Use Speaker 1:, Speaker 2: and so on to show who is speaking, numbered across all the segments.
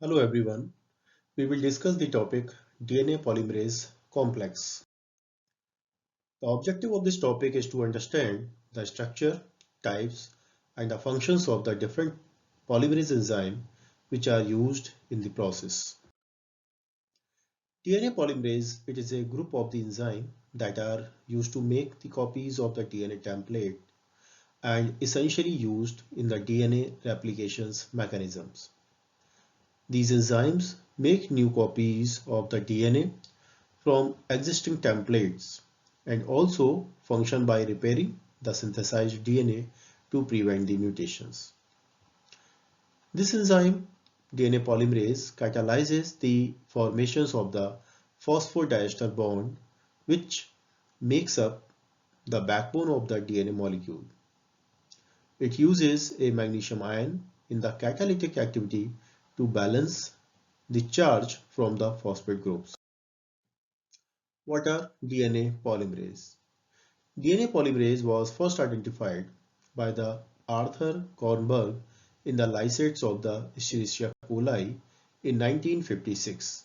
Speaker 1: Hello everyone. We will discuss the topic DNA polymerase complex. The objective of this topic is to understand the structure, types, and the functions of the different polymerase enzymes which are used in the process. DNA polymerase, it is a group of the enzymes that are used to make the copies of the DNA template and essentially used in the DNA replications mechanisms. These enzymes make new copies of the DNA from existing templates and also function by repairing the synthesized DNA to prevent the mutations. This enzyme, DNA polymerase, catalyzes the formations of the phosphodiester bond which makes up the backbone of the DNA molecule. It uses a magnesium ion in the catalytic activity to balance the charge from the phosphate groups. What are DNA polymerase? DNA polymerase was first identified by the Arthur Kornberg in the lysates of the Escherichia coli in 1956.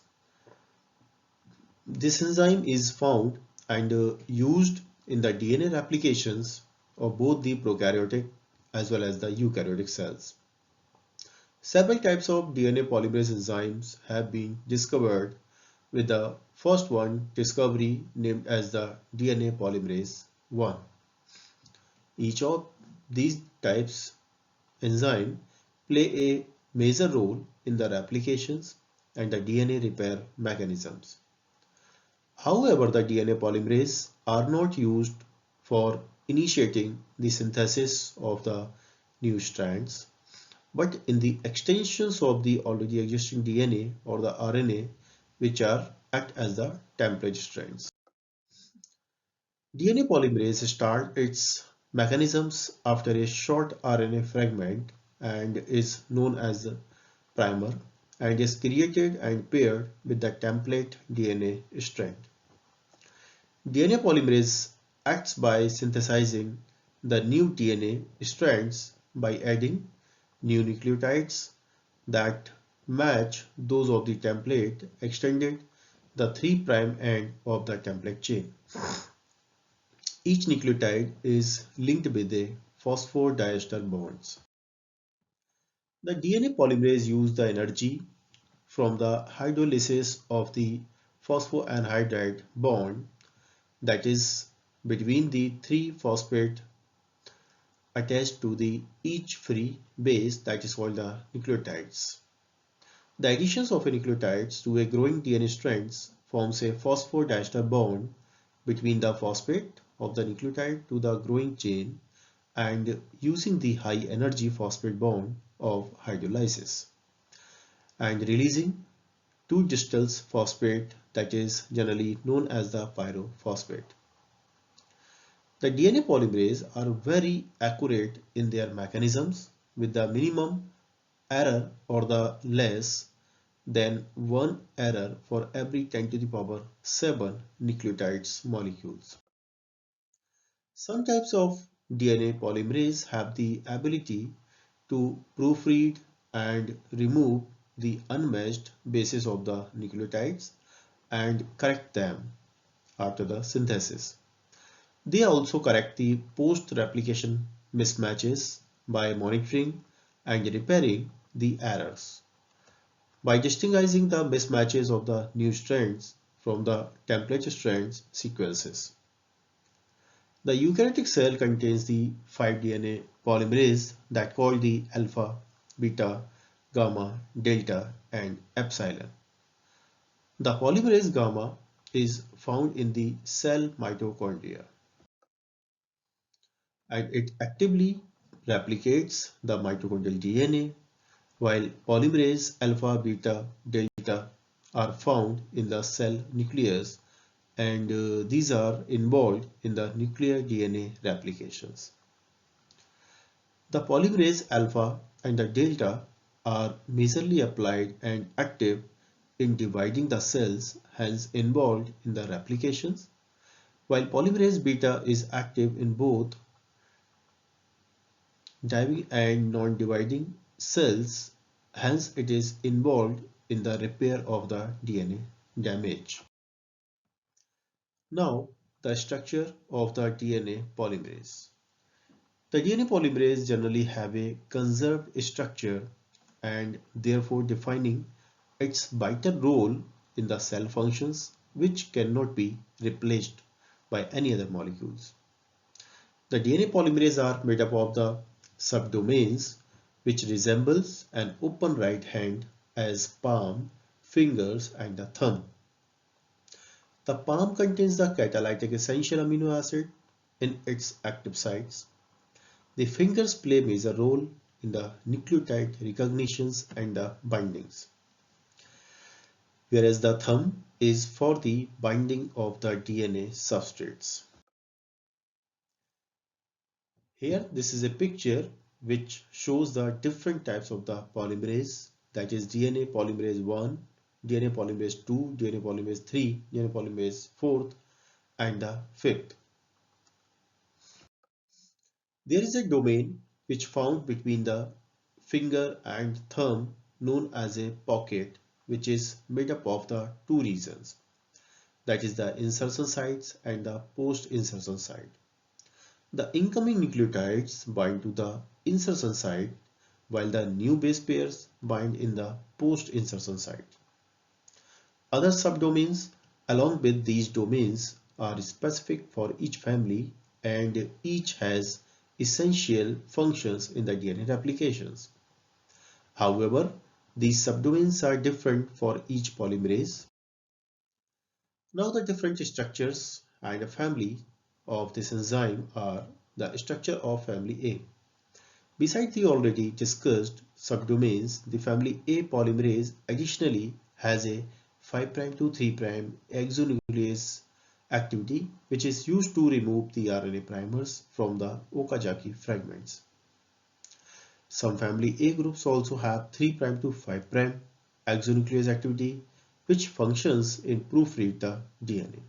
Speaker 1: This enzyme is found and used in the DNA replications of both the prokaryotic as well as the eukaryotic cells. Several types of DNA polymerase enzymes have been discovered, with the first one discovery named as the DNA polymerase 1. Each of these types enzyme play a major role in the replications and the DNA repair mechanisms. However, the DNA polymerase are not used for initiating the synthesis of the new strands, but in the extensions of the already existing DNA or the RNA, which are act as the template strands. DNA polymerase starts its mechanisms after a short RNA fragment and is known as the primer and is created and paired with the template DNA strand. DNA polymerase acts by synthesizing the new DNA strands by adding new nucleotides that match those of the template extended the 3' end of the template chain. Each nucleotide is linked with a phosphodiester bonds. The DNA polymerase uses the energy from the hydrolysis of the phosphoanhydride bond, that is between the 3' attached to the each free base, that is called the nucleotides. The additions of a nucleotides to a growing DNA strands forms a phosphodiester bond between the phosphate of the nucleotide to the growing chain and using the high energy phosphate bond of hydrolysis and releasing two distal phosphate, that is generally known as the pyrophosphate. The DNA polymerase are very accurate in their mechanisms with the minimum error or the less than one error for every 10 to the power 7 nucleotides molecules. Some types of DNA polymerase have the ability to proofread and remove the unmatched bases of the nucleotides and correct them after the synthesis. They also correct the post-replication mismatches by monitoring and repairing the errors. By distinguishing the mismatches of the new strands from the template strands sequences. The eukaryotic cell contains the 5 DNA polymerase that called the alpha, beta, gamma, delta, and epsilon. The polymerase gamma is found in the cell mitochondria and it actively replicates the mitochondrial DNA, while polymerase alpha, beta, delta are found in the cell nucleus and these are involved in the nuclear DNA replications. The polymerase alpha and the delta are majorly applied and active in dividing the cells, hence involved in the replications, while polymerase beta is active in both dividing and non-dividing cells Hence, it is involved in the repair of the DNA damage. Now, the structure of the DNA polymerase. The DNA polymerase generally have a conserved structure and therefore defining its vital role in the cell functions which cannot be replaced by any other molecules. The DNA polymerase are made up of the subdomains which resembles an open right hand as palm, fingers and the thumb. The palm contains the catalytic essential amino acid in its active sites. The fingers play a major role in the nucleotide recognitions and the bindings, whereas the thumb is for the binding of the DNA substrates. Here, this is a picture which shows the different types of the polymerase, that is DNA polymerase 1, DNA polymerase 2, DNA polymerase 3, DNA polymerase 4th, and the 5th. There is a domain which found between the finger and thumb known as a pocket, which is made up of the two regions, that is the insertion sites and the post-insertion site. The incoming nucleotides bind to the insertion site while the new base pairs bind in the post-insertion site. Other subdomains along with these domains are specific for each family and each has essential functions in the DNA replications. However, these subdomains are different for each polymerase. Now the different structures and a family of this enzyme are the structure of family A. Besides the already discussed subdomains, the family A polymerase additionally has a 5' to 3' exonuclease activity which is used to remove the RNA primers from the Okazaki fragments. Some family A groups also have 3' to 5' exonuclease activity which functions in proofread the DNA.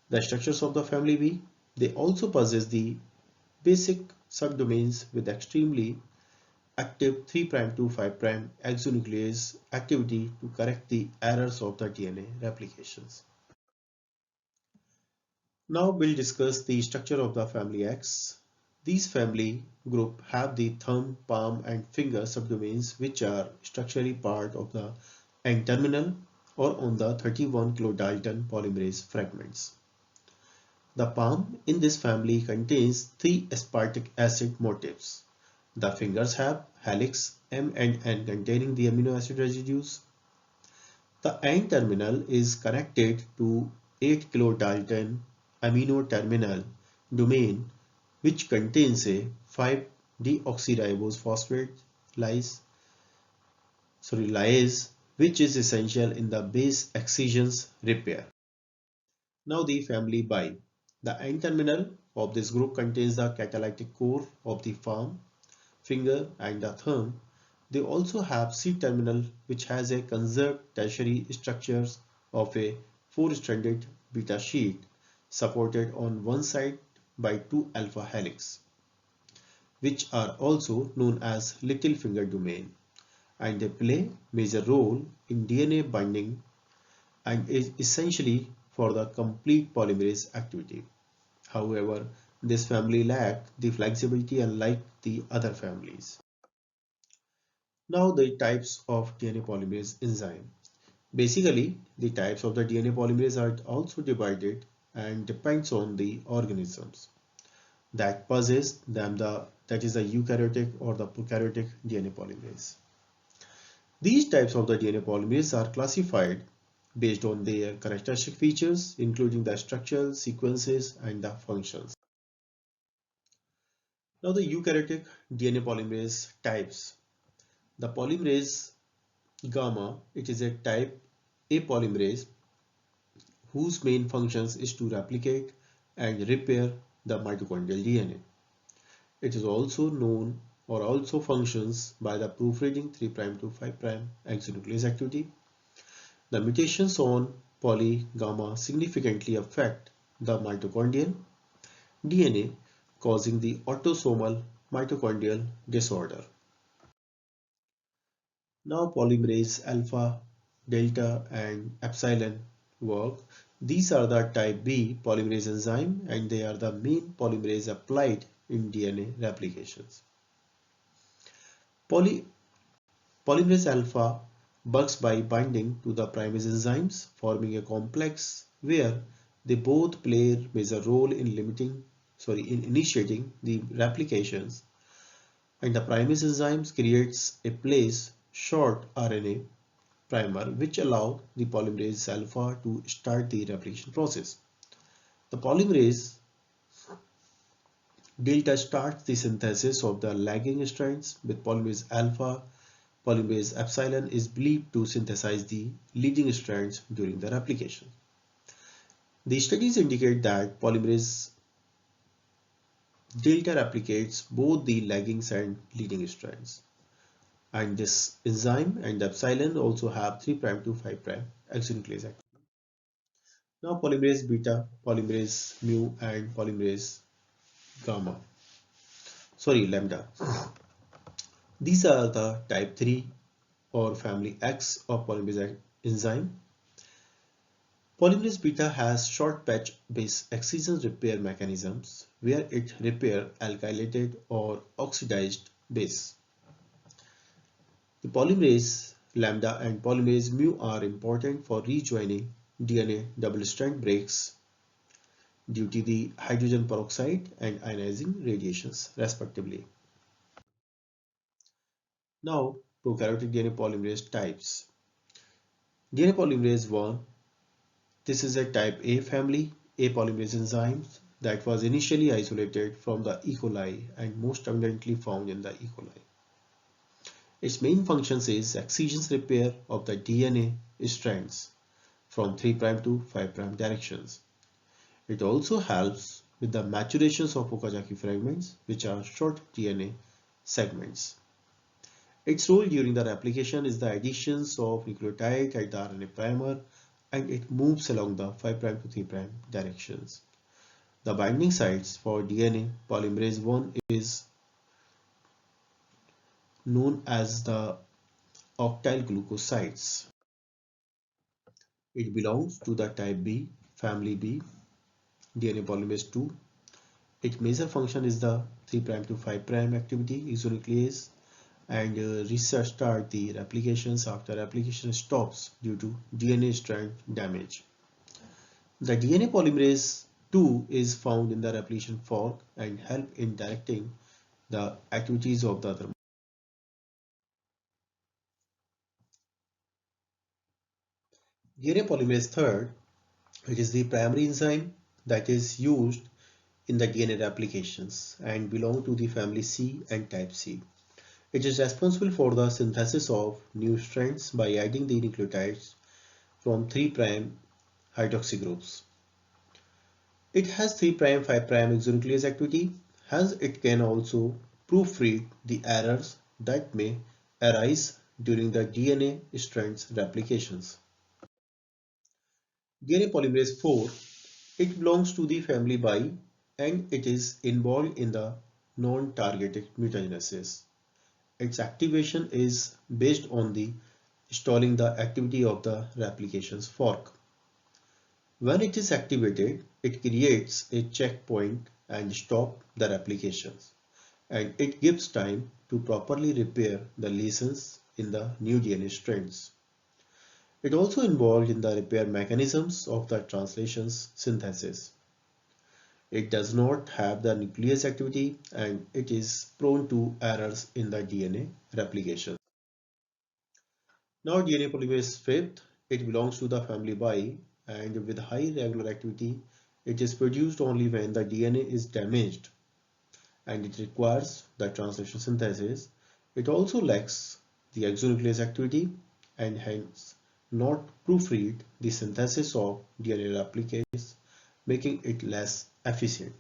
Speaker 1: The structures of the family B, they also possess the basic subdomains with extremely active 3' to 5' exonuclease activity to correct the errors of the DNA replications. Now we'll discuss the structure of the family X. These family group have the thumb, palm and finger subdomains which are structurally part of the N-terminal or on the 31 kilodalton polymerase fragments. The palm in this family contains 3 aspartic acid motifs. The fingers have helix M and N containing the amino acid residues. The N-terminal is connected to 8 kilodalton amino terminal domain which contains a 5-deoxyribose phosphate lyase which is essential in the base excisions repair. Now the family Bi. The N-terminal of this group contains the catalytic core of the palm, finger and the thumb. They also have C-terminal which has a conserved tertiary structures of a 4-stranded beta sheet supported on one side by 2 alpha helix, which are also known as little finger domain, and they play major role in DNA binding and is essentially for the complete polymerase activity. However, this family lack the flexibility unlike the other families. Now the types of DNA polymerase enzyme. Basically, the types of the DNA polymerase are also divided and depends on the organisms that possess them, that is the eukaryotic or the prokaryotic DNA polymerase. These types of the DNA polymerase are classified based on their characteristic features including the structure, sequences and the functions. Now the eukaryotic DNA polymerase types. The polymerase gamma, it is a type A polymerase whose main functions is to replicate and repair the mitochondrial DNA. It is also known or also functions by the proofreading 3' to 5' exonuclease activity. The mutations on polygamma significantly affect the mitochondrial DNA, causing the autosomal mitochondrial disorder. Now polymerase alpha, delta and epsilon work. These are the type B polymerase enzyme and they are the main polymerase applied in DNA replications. Poly Polymerase alpha works by binding to the primase enzymes, forming a complex where they both play a major role in in initiating the replications. And the primase enzymes creates a place short RNA primer which allow the polymerase alpha to start the replication process. The polymerase delta starts the synthesis of the lagging strands with polymerase alpha. Polymerase epsilon is believed to synthesize the leading strands during the replication. The studies indicate that polymerase delta replicates both the lagging and leading strands. And this enzyme and epsilon also have 3' to 5' exonuclease activity. Now polymerase beta, polymerase mu and polymerase gamma, lambda. These are the type 3 or family X of polymerase enzyme. Polymerase beta has short patch base excision repair mechanisms where it repair alkylated or oxidized base. The polymerase lambda and polymerase mu are important for rejoining DNA double strand breaks due to the hydrogen peroxide and ionizing radiations respectively. Now, prokaryotic DNA polymerase types. DNA polymerase 1. This is a type A family A polymerase enzyme that was initially isolated from the E. coli and most abundantly found in the E. coli. Its main functions is excision repair of the DNA strands from 3' to 5' directions. It also helps with the maturations of Okazaki fragments, which are short DNA segments. Its role during the replication is the additions of nucleotide at the RNA primer and it moves along the 5' to 3' directions. The binding sites for DNA polymerase 1 is known as the octyl glucose sites. It belongs to the type B, family B, DNA polymerase 2. Its major function is the 3' to 5' activity isonuclease and restart the replications after replication stops due to DNA strand damage. The DNA polymerase 2 is found in the replication fork and help in directing the activities of the other. DNA polymerase 3, it is the primary enzyme that is used in the DNA replications and belong to the family C and type C. It is responsible for the synthesis of new strands by adding the nucleotides from 3' hydroxy groups. It has 3' 5' exonuclease activity, hence it can also proofread the errors that may arise during the DNA strands replications. DNA polymerase 4, it belongs to the family Bi and it is involved in the non-targeted mutagenesis. Its activation is based on the stalling the activity of the replications fork. When it is activated, it creates a checkpoint and stop the replications, and it gives time to properly repair the lesions in the new DNA strands. It also involved in the repair mechanisms of the translations synthesis. It does not have the nuclease activity and it is prone to errors in the DNA replication. Now DNA polymerase 5th, it belongs to the family Bi and with high regular activity, it is produced only when the DNA is damaged and it requires the translation synthesis. It also lacks the exonuclease activity and hence not proofread the synthesis of DNA replicase, making it less efficient.